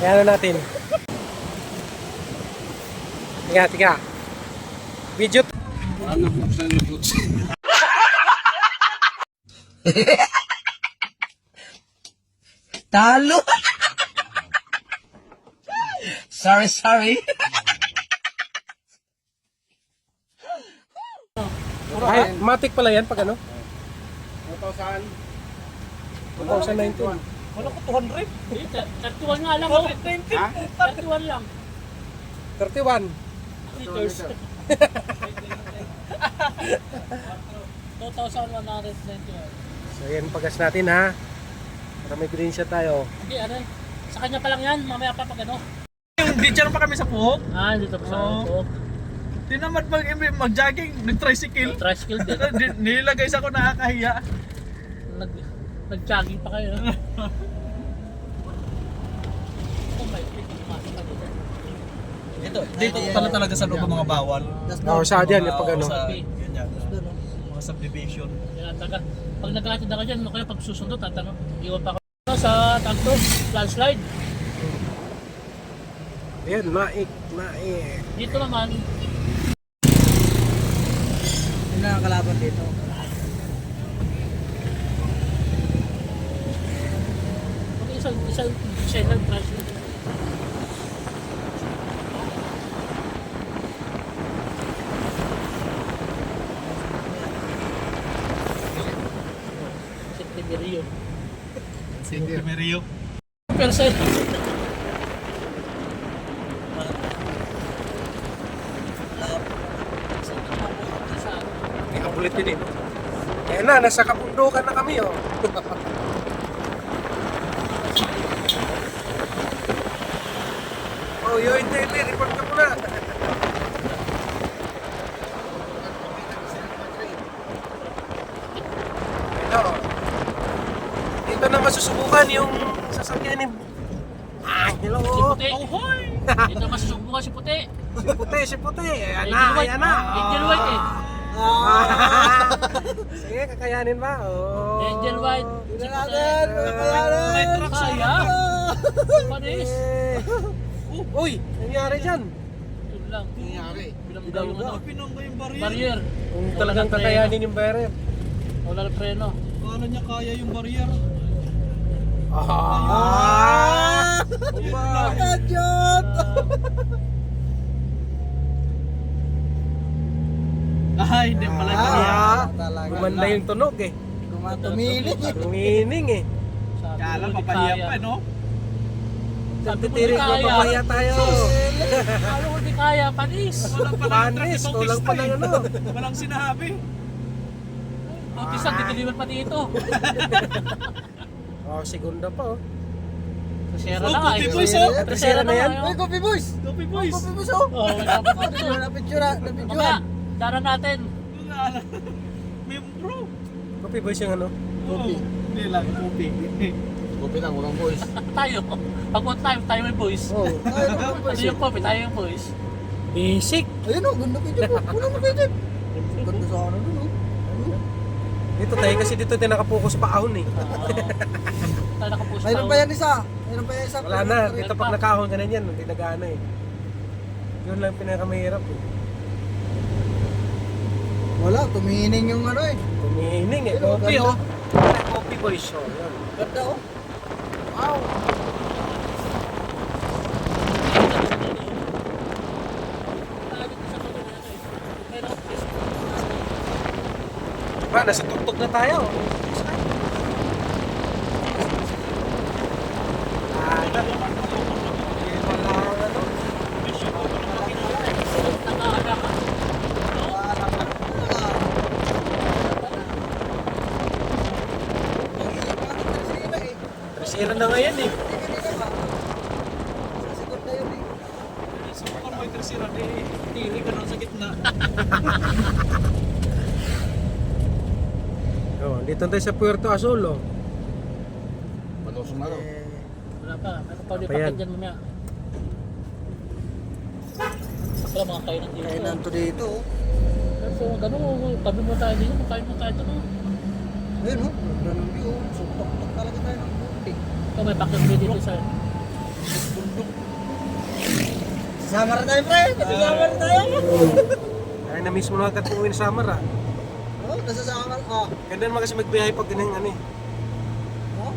Ayan na natin. Tiga. Video. Ano buksan yung butsi? Talo! Sorry. Ay, matik pala yan pag ano? 2,000. 2019. Wala ko 200. 31 nga lang ako. Ha? 31 lang. 31. Liters. 2,191. So yan pagas natin ha. Para may green shot tayo. Hindi, ano eh. Sa kanya pa lang yan. Mamaya pa pag ano. Yung teacher pa kami sa puhok. Ah, dito pa sa Oo. ano. Tinamad mag-jogging, nag-tricycle. Tricycle din. Nilagay sa ko nakakahiya. Nag-jogging pa kayo. Oh my God. Pumasok ka dito. Dito pala talaga sa loob ang mga bawal. Oo, sa dyan pag ano. Sa ganyan. Mga subdivision. Tinataga. Pag nag-aatid ako dyan, kaya pag susundo, tatanong. Iwan pa ako sa tagto, landslide. Ayan, maik. Dito naman, Yung nakakalaban dito. pag isang lang translate. Septimerio. Primerio. Pero sa May kapulit din eh. Ayan na, nasa kabundukan na kami oh. Oh, hindi, report ka muna. Ito. Dito na masusubukan yung sasakyan ni... hello. si Puti. Dito masusubukan si Puti. Si puti. Ayan Angel na. Angel White eh. Sige, kakayanin ba? Oh. Angel White. Si Puti. May truck sa Kaya. Panis. Uy, nangyari dyan. Yun lang. Nangyari. Binangga yung ano. Pinangga yung barrier. Barrier. Kung talagang kakayanin yung barrier. Wala na preno. Paano niya kaya yung barrier? Nakajot! Ay, hindi pala yung barrier. Gumanda yung tunog eh. Tumining eh. Kala, papahiya pa, no? Titirik mo, papaya tayo. Ano ko di kaya? Panis. Panis, kulang pa ng ano. Walang sinabi. Butis ang didiliman pa dito. Oh, segunda pa oh. Tercera na nga eh. Coffee boys, oh. Tercera na yan. Coffee boys! Coffee boys! Oh, may dapat pa dito. Mamaya, dara natin. Membro! Coffee boys yung ano. Coffee. Hindi lang, coffee. Kopi lang, walang boys. Tayo. Pag one time, tayo may boys. Oh. Ano yung coffee, tayo yung boys. Basic. Ayun o, ganda kayo dyan. Wala mo kayo dyan. Ganda sa ano dun o. Dito tayo kasi dito tayo nakapokus pa ahon eh. Tayo nakapush Mayroon pa yan isa. Mayroon pa yan isa. Wala na, dito pag nakahon ka na yan, hindi nag-ano eh. Yun lang pinakamahirap eh. Wala, tumihining yung ano eh. Tumihining eh. Pero Coffee ganda. oh. Coffee boys oh. Yan. Ganda o. Wow. Diba, nasa tuktok na tayo. Tercera na ngayon eh. Sa segunda yun eh. Subukan mo yung tersira, tili ka nun sa gitna. Oh, dito tayo sa Puerto Azul oh. Malusong na lang. Wala pa. Meron pa ulit Apa yan? packet dyan mamaya. Wala mga kainan dito. Kainan to dito o. So, gano'n, tabi mo tayo dito, makain mo tayo dito. Ayun o, ganda ng view. Sumpok talaga tayo ng buti. Ito may packet dito sa... Summer tayo, pre. Summer tayo. Ay, na-miss mo na agad kung uwi ng summer ah. Oh, nasa summer. Ah. Ganda naman kasi magbiyahe pag ganyan ano eh. Oh.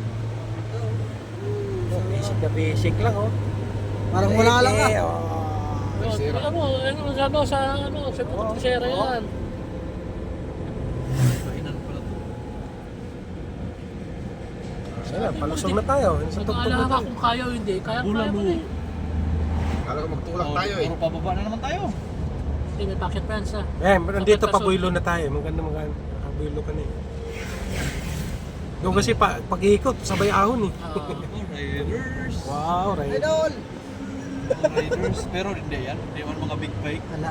Basic na basic lang oh. Parang wala lang ah. Tingnan mo, sa Putusera yan. Kainan pala to. Sana, palusog na tayo. Sa tugtog na Mag-aalala ka tayo. kung kaya o hindi, kaya Bula mo mo. na eh. Kala ko magtulak tayo eh. Puro pababa na naman tayo. Hindi, may pocket pants ha. Eh, nandito pa builo na tayo. Maganda builo ka na eh. Doon kasi pag-iikot, sabay ahon eh. Riders. Wow, right. Idol. Riders. Pero hindi yan. Hindi man mga big bike. Wala.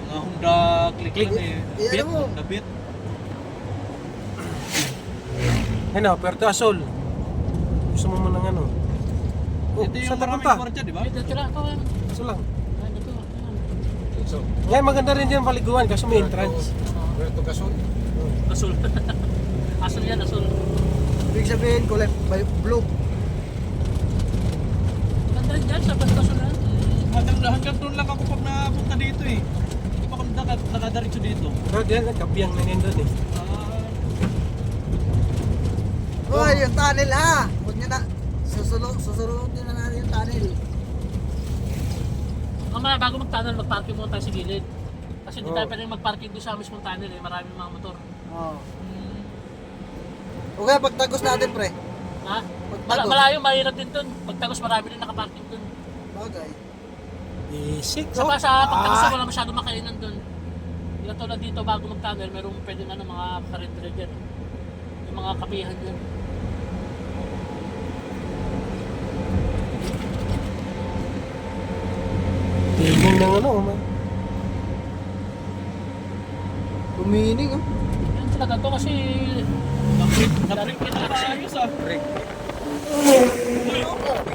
Mga Honda click lang eh. Eh, Beat, ano mo? Honda Beat. Ano, Puerto Azul. Gusto mo ng ano? Oh, Ito yung saan maraming tapunta? lugar dyan, di ba? Ito, tira ako yan. Ito lang. Ay, ito, ayan. So, Ngayon maganda rin dyan paliguan kasi may entrance. Puerto Gasol. Asul. Asul yan, asul. Ibig sabihin, kulay blue. Ganda rin dyan sa Asul na. Hanggang doon lang ako pag napunta dito eh. Hindi pa ako nakadiretso dito. Pero dyan, kapiyang na yan doon eh. Hoy, yung tunnel ha. Huwag nyo na. Susunod nyo na natin yung tunnel. Mamaya, bago mag-tunnel, mag-parking muna tayo sa gilid. Kasi hindi tayo Oo. pwedeng mag-parking doon sa mismong tunnel eh. Maraming mga motor. Oo. Okay, pagtagos natin, pre. Ha? Pagtagos. Malayo, mahirap din doon. Pagtagos, marami din nakaparking doon. Bagay. Basic. Saka sa pagtagos, wala masyadong makainan doon. Hindi na tulad dito, bago mag-tunnel, merong pwedeng mga karindere dyan. Yung mga kapihan dyan. Tingin ng ano, man. Tumining oh. Yan talaga to kasi... Nabrik kita kasi ayos ah. Break.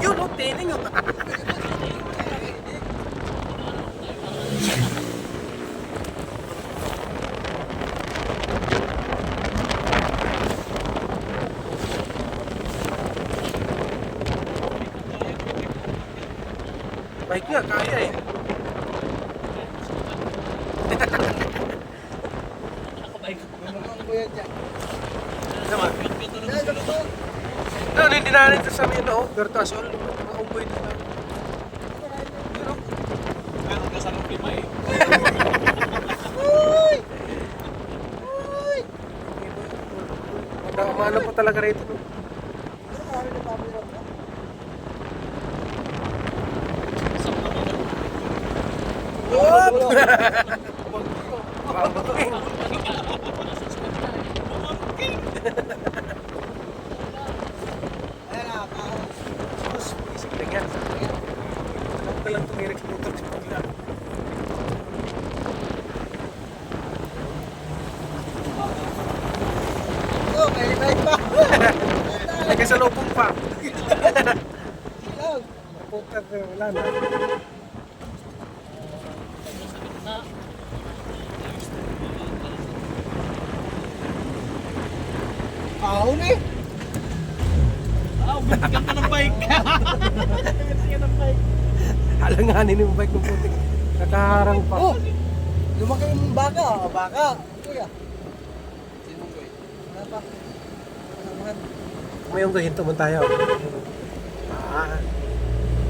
Yun, oh, tingin oh. Bike nga, kaya eh. Nakabike. Ano ko yan dyan? Naman. Dahil ano to? No, hindi na rin sa amin, no? Puerto Azul. Mga umboy dito. Pero kasalong lima eh. Uy! Uy! Ano po talaga rito, no? Ano marami na pabila mo? What? Bangking. Ayan na, tao. Sus, isip lang yan. Alam ko lang tumirik sa motor sa pagla. Oh, may bike pa. Nagkasalubong pa. Ilaw. Pukat na wala na. Ahon eh. Ganda ng bike. Alanganin yung bike ng putik. Nakaharang pa. Oh! Lumaki yung baka. Baka. Kuya. Wala pa. Kasamahan. Mayroong gahinto mo tayo. Ah,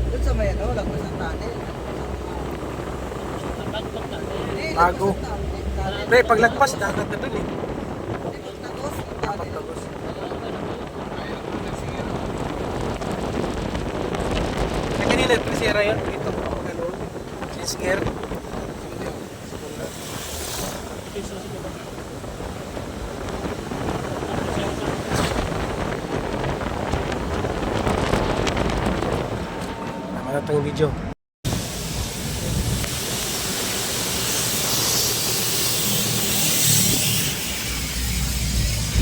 Doon sa may ano, lagpas ng tunnel. Hindi, Bago. lagpas ng tunnel. pre, paglagpas, dagat na dun eh. Hindi, pagtagos, tunnel. Pagtagos. Na kanina, trisera yun. Dito ko ako gano'n. Singer. Tama na itong video.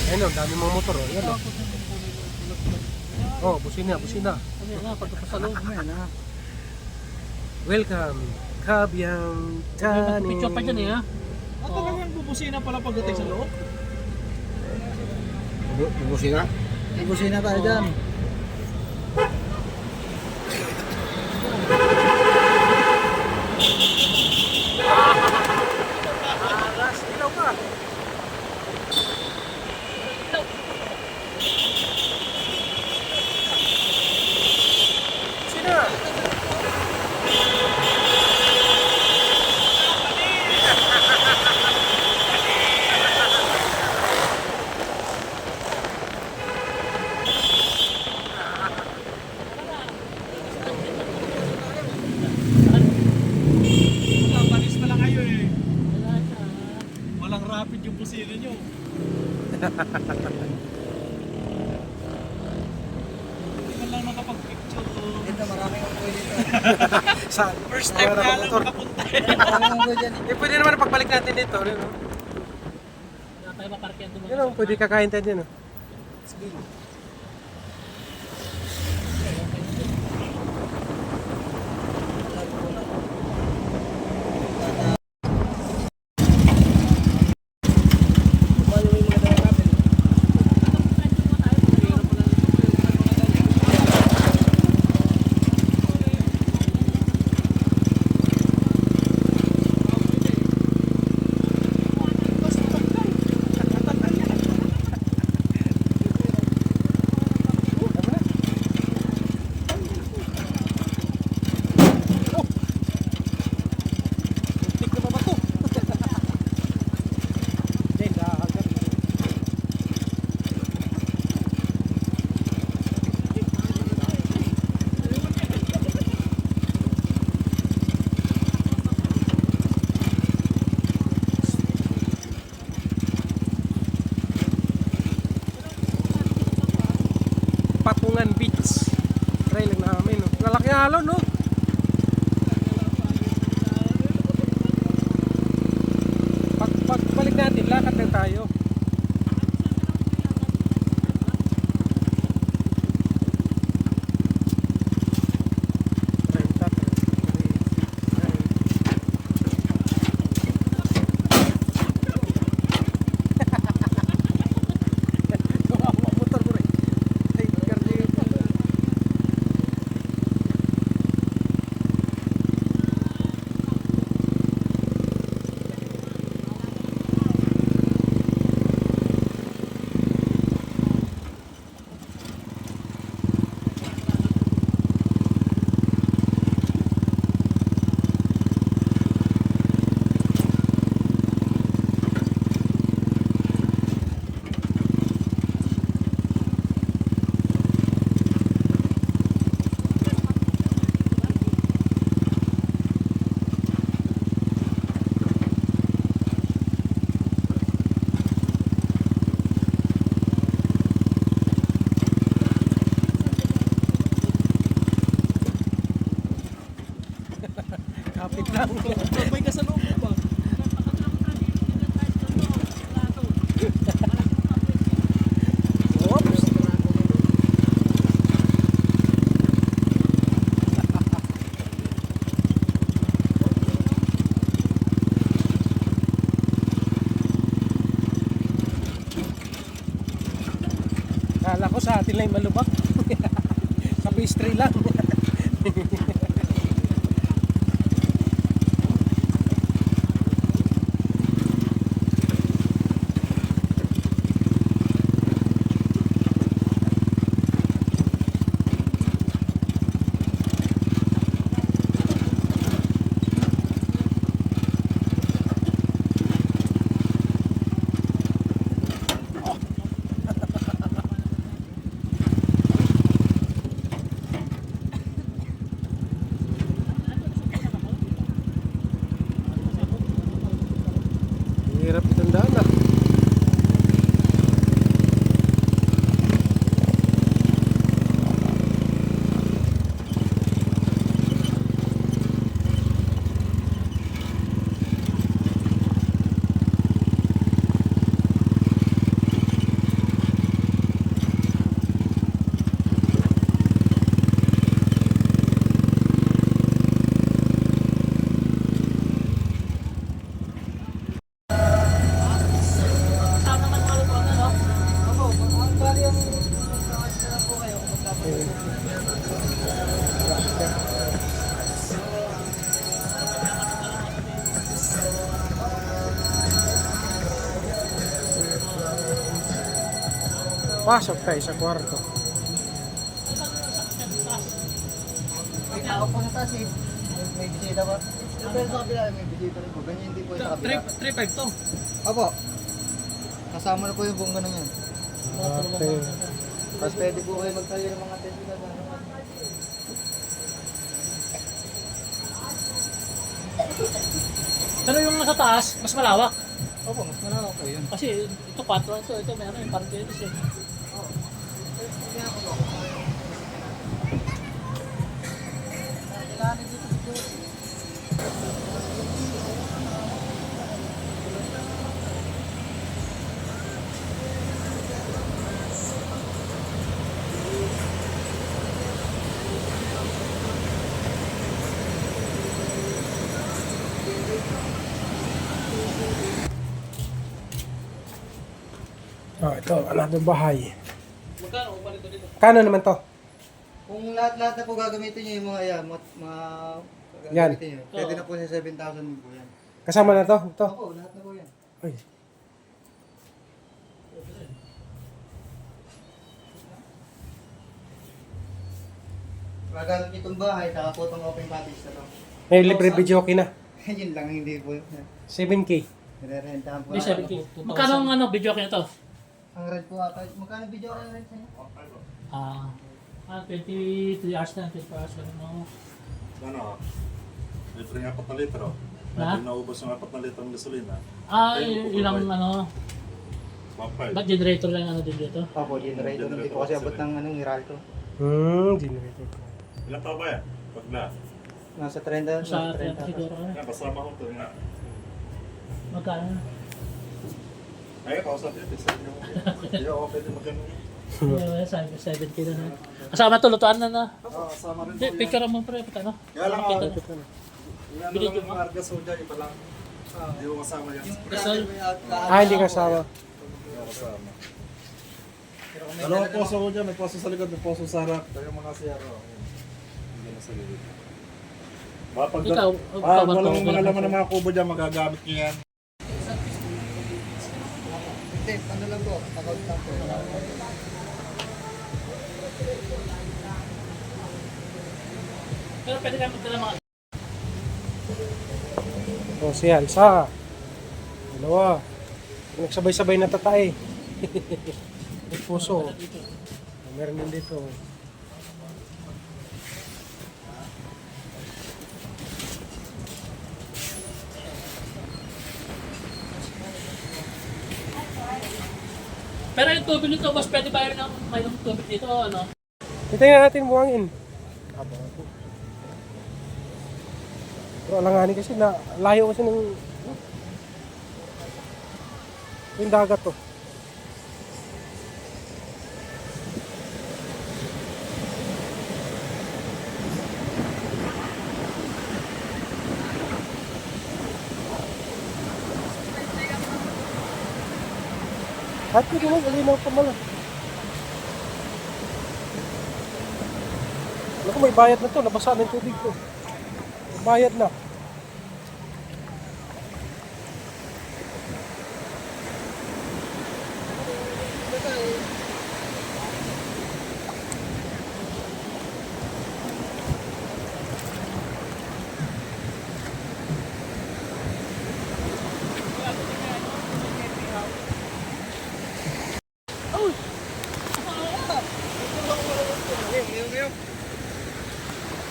Ayun o, dami mga motor o. Yan o. Oh, busina, busina. Ano yan, pagkapasalong. Ayan na. Welcome, Kabyang Tani. Picture pa dyan eh ha. At talagang bubusina pala pagdating sa loob. Bubusina? Ibusin na tayo dyan. Hindi man lang makapag-picture. Dito maraming unggoy dito. Saan? First time Wala nga lang motor. makapunta. Maraming unggoy dyan. Eh, pwede naman pagbalik natin dito. Ano? Kaya tayo maparkyan doon. Yun, pwede kakain tayo dyan. Oh. Patungan Beach. Try lang namin. No? Lalaki ng alon, no? Pagbalik natin, lakad lang tayo. Kapit lang. May kasalubong ba? Oops. Kala ko sa atin lang yung malubak. Sa pastry lang. Hirap itong daan ah. Saan naman mga lupa na, no? Opo, ang bali yung nakasya na po kayo kung magkapag. Pasok tayo sa kwarto. May tao po sa taas eh. May bisita ba? Pero sa kabila may bisita rin po. Ganyan din po sa kabila. 3.5 to. Opo. Kasama na po yung buong ganun yan. Okay. Tapos pwede po kayo magtayo ng mga tent na Pero yung nasa taas, mas malawak. Opo, malawak po yun. Kasi ito 4 ito meron yung parang tennis eh. Hindi ako ba? Kailangan dito dito. Oh, ito, another bahay. Magkano kung palito dito? Kano naman to? Kung lahat-lahat na po gagamitin nyo yung mga yan, Yan. gagamitin nyo. Pwede na po sa 7,000 po yan. Kasama na to? Ito. Opo, lahat na po yan. Uy. Magamit nyo itong bahay, saka po itong open cottage na to. May libre video okay na. Yun lang, hindi po. 7K. Nire-rentahan po. Hindi 7K. Magkano ang ano, video kayo to? Ang rent po ata. Magkano video ang rent sa inyo? 23 hours na, 24 hours na. No? Ano? Libre ng 4 na litro. Ha? Medyo naubos yung 4 na litro ng gasolina. Ilang ano, 1.5. ba't generator lang ano din dito? Opo, generator. Hindi po kasi abot ng Meralco. Generator. Ilang tao ba yan? Pag na. Nasa 30. Sa nasa 30 siguro kami. Yan, kasama ko ito nga. Magkano? Ay, kausap yun. Hindi ako pwede magano. Sabi ko 7K na na. Kasama to, lutuan na na. Oo, kasama rin Hindi, po picture mo pre, ano? Kaya lang Makita ako. na. Yan Binigyan lang mo? yung Argas Hoja, iba lang. Hindi ko kasama yan. Gasol. Hindi kasama. Hindi ko kasama. Dalawang poso ko dyan. May poso sa likod, may poso sa harap. Ito yung mga siyaro. Hindi na sa likod. Pag Ikaw, walang mga laman ng mga kubo dyan, magagamit niyo yan. Hindi, ano lang po, account lang po. Pero pwede kami magdala mga... O, siya, isa. Dalawa. Nagsabay-sabay na tatay. May puso. Meron din dito. Pero yung tubig nito, boss, pwede ba yun ng may tubig dito o ano? Tingnan natin buhangin. Pero alanganin kasi na layo kasi ng yung dagat to. At hindi mo malinaw pa mala. Naku, may bayad na to. Nabasa na yung tubig ko. May bayad na.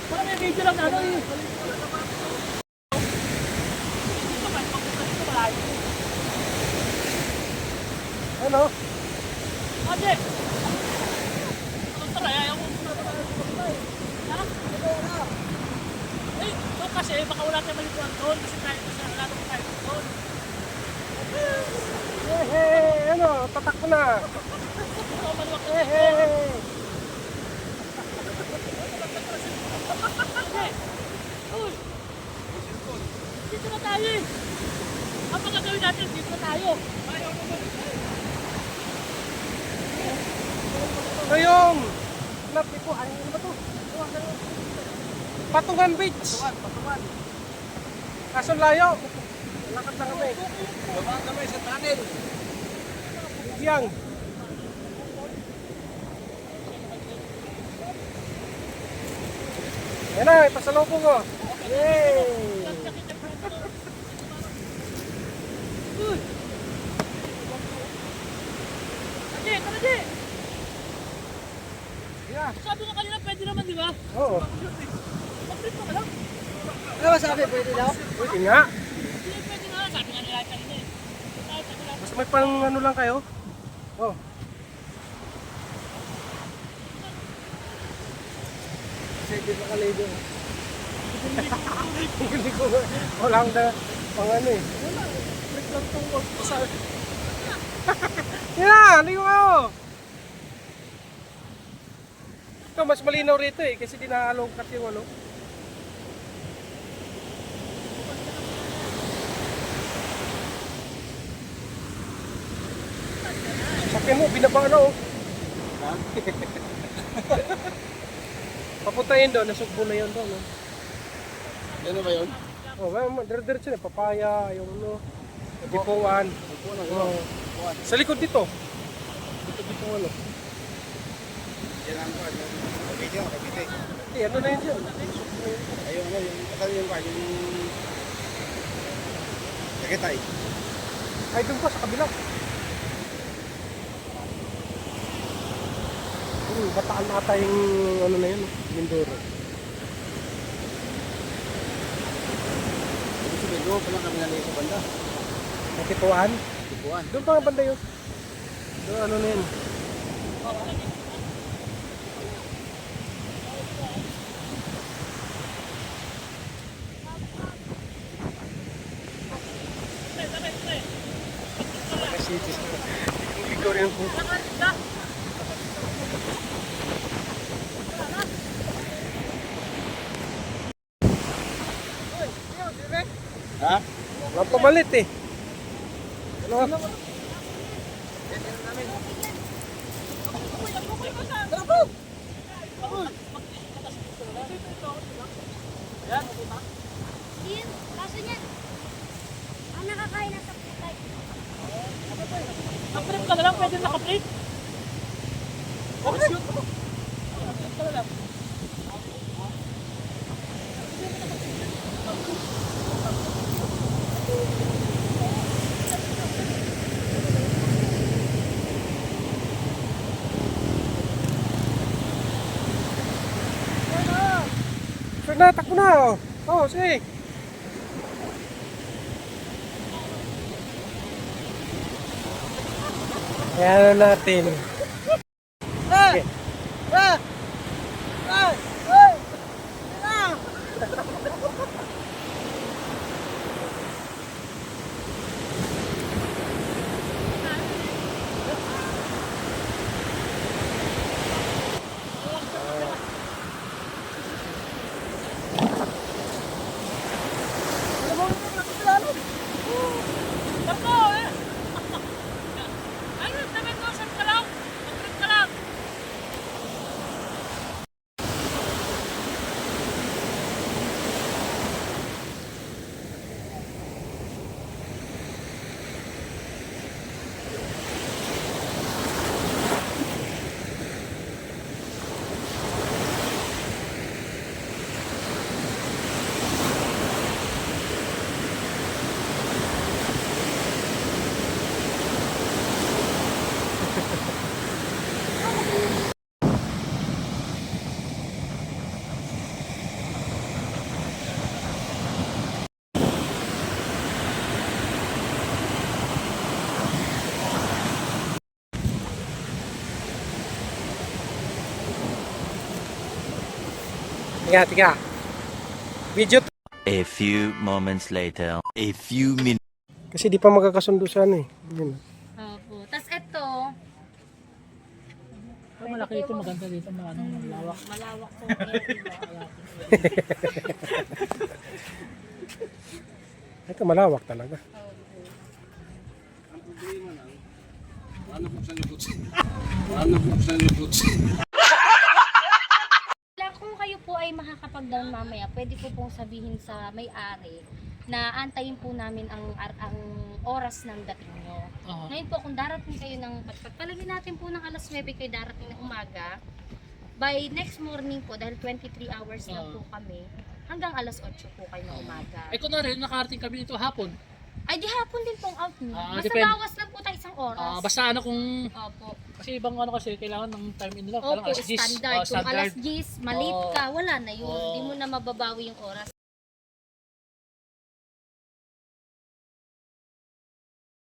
Para may video lang ano eh. Ano? Ate! Ang tara, ayaw ko eh, doon kasi baka wala tayong malikuan doon kasi tayo kasi wala tayong tayo doon. Hey, ano? Tatak ko na. Ito, maluwag ka. Hey. Uy! Dito na tayo eh! Ang pagkagawin natin, dito na tayo! Ito yung lapit ko. Ano ba to? Patungan Beach. Patungan. Kaso layo. Lakad lang kami. Babaan kami sa tunnel. Yang. Yan na, ipasalubong ko. Yay! Ate, tara di! Yeah. Sabi nga kanina pwede naman di ba? Oo. Mag-trip ka lang. Ano ba sabi, pwede daw? Pwede nga. Hindi pwede nga, sabi nga nila kanina eh. May pang ano lang kayo? Oh. Sige, nakalado. Hindi ko, wala akong pang ano eh. Break lang itong basa. Yan na, ligo kayo! Ito, mas malinaw rito eh, kasi di na-alongkat yung ano. Sakyan mo, binaba na oh. Papuntahin doon, nasugbo na yun doon. Oh. Ano ba yun? Oh, dire-diretso na, papaya, yung ano, dipuan. Oh. Sa likod dito. Dito ano. Yan ang kuwan. Video, kapite. Eh, ano na yun dyan? Ayun, ano, yung kasal yung kuwan, yung... Nakitay. Ay, doon pa, sa kabila. Bataan ata yung ano na yun, Mindoro. Ibig sabihin, doon pa lang kami nalay sa banda. Nakituan. Tipuan. Doon pa nga banda yun. Doon ano na yun. Kasi ligaw rin po. Ha? Walang pamalit eh. Ano? Iyan, kaso niyan. Ang nakakain na sa putay. Nakaprip ka na lang, pwede nakaprip. Okay, shoot. Sure na, takbo na oh. Oh, sige. Ayan na natin. Okay. Takbo eh! Ano, 7,000 ka lang? Mag-trip ka lang. Tiga. Video A few moments later. A few minutes. kasi di pa magkakasundo sa ano eh. Yun. Opo. Tapos ito, Pero malaki ito, maganda dito, malawak. malawak po yan. Ito malawak talaga. Ang problema lang, paano buksan yung boots? Paano buksan yung boots? Kung kayo po ay makakapag-down mamaya, pwede ko pong sabihin sa may-ari na antayin po namin ang oras ng dating nyo. Oo. Ngayon po, kung darating kayo ng pagpalagay natin po ng alas 9 kayo darating ng umaga, by next morning po, dahil 23 hours lang po kami, hanggang alas 8 po kayo ng umaga. Eh, kunwari, nakarating kami dito hapon. Ay, di hapon din pong out nyo. Basta depende. bawas lang po tayo isang oras. Basta ano kung... Opo. Kasi ibang ano kasi, kailangan ng time in lang. Opo, Parang alas 10. standard. Kung alas 10, malate Oo. ka, wala na yun. Oo. Hindi mo na mababawi yung oras.